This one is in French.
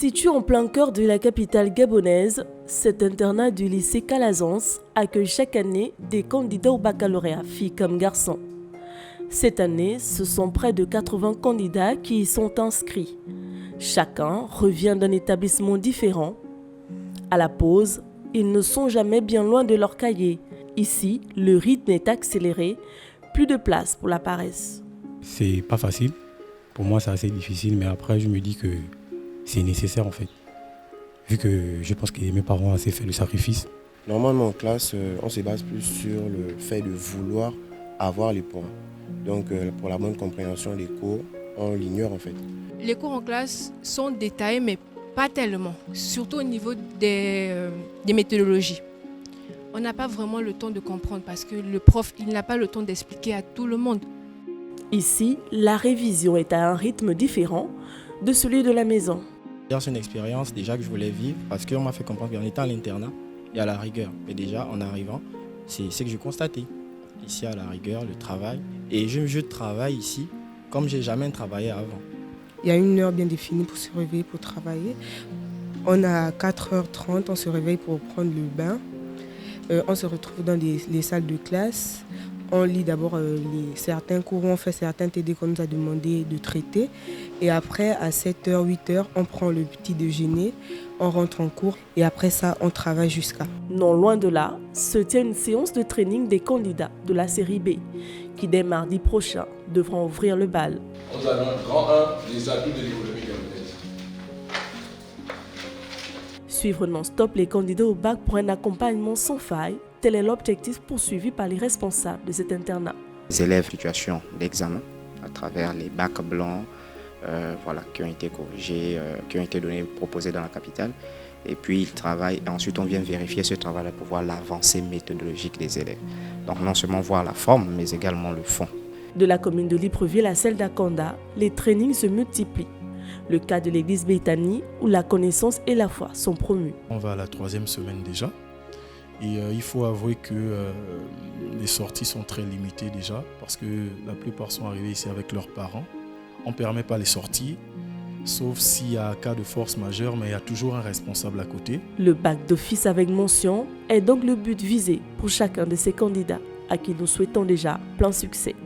Situé en plein cœur de la capitale gabonaise, cet internat du lycée Calazans accueille chaque année des candidats au baccalauréat, filles comme garçons. Cette année, ce sont près de 80 candidats qui y sont inscrits. Chacun revient d'un établissement différent. À la pause, ils ne sont jamais bien loin de leur cahier. Ici, le rythme est accéléré, plus de place pour la paresse. C'est pas facile. Pour moi, c'est assez difficile, mais après, je me dis que c'est nécessaire en fait. Vu que je pense que mes parents ont assez fait le sacrifice. Normalement en classe, on se base plus sur le fait de vouloir avoir les points. Donc pour la bonne compréhension des cours, on l'ignore en fait. Les cours en classe sont détaillés, mais pas tellement, surtout au niveau des méthodologies. On n'a pas vraiment le temps de comprendre parce que le prof il n'a pas le temps d'expliquer à tout le monde. Ici, la révision est à un rythme différent de celui de la maison. C'est une expérience déjà que je voulais vivre parce qu'on m'a fait comprendre qu'en étant à l'internat et à la rigueur. Mais déjà, en arrivant, c'est ce que j'ai constaté. Ici, à la rigueur, le travail. Et je travaille ici comme je n'ai jamais travaillé avant. Il y a une heure bien définie pour se réveiller, pour travailler. On a 4h30, on se réveille pour prendre le bain. On se retrouve dans les salles de classe. On lit d'abord certains cours, on fait certains TD qu'on nous a demandé de traiter. Et après, à 7h, 8h, on prend le petit déjeuner, on rentre en cours et après ça, on travaille jusqu'à. Non loin de là, se tient une séance de training des candidats de la série B qui, dès mardi prochain, devront ouvrir le bal. Nous avons grand 1 des atouts de l'économie gabonaise. Suivre non-stop les candidats au bac pour un accompagnement sans faille, tel est l'objectif poursuivi par les responsables de cet internat. Les élèves situation d'examen à travers les bacs blancs qui ont été corrigés, qui ont été proposés dans la capitale. Et puis ils travaillent et ensuite on vient vérifier ce travail pour voir l'avancée méthodologique des élèves. Donc non seulement voir la forme mais également le fond. De la commune de Libreville à celle d'Akanda, les trainings se multiplient. Le cas de l'église Béthanie où la connaissance et la foi sont promues. On va à la 3e semaine déjà. Et il faut avouer que les sorties sont très limitées déjà parce que la plupart sont arrivés ici avec leurs parents. On ne permet pas les sorties, sauf s'il y a un cas de force majeure, mais il y a toujours un responsable à côté. Le bac d'office avec mention est donc le but visé pour chacun de ces candidats à qui nous souhaitons déjà plein succès.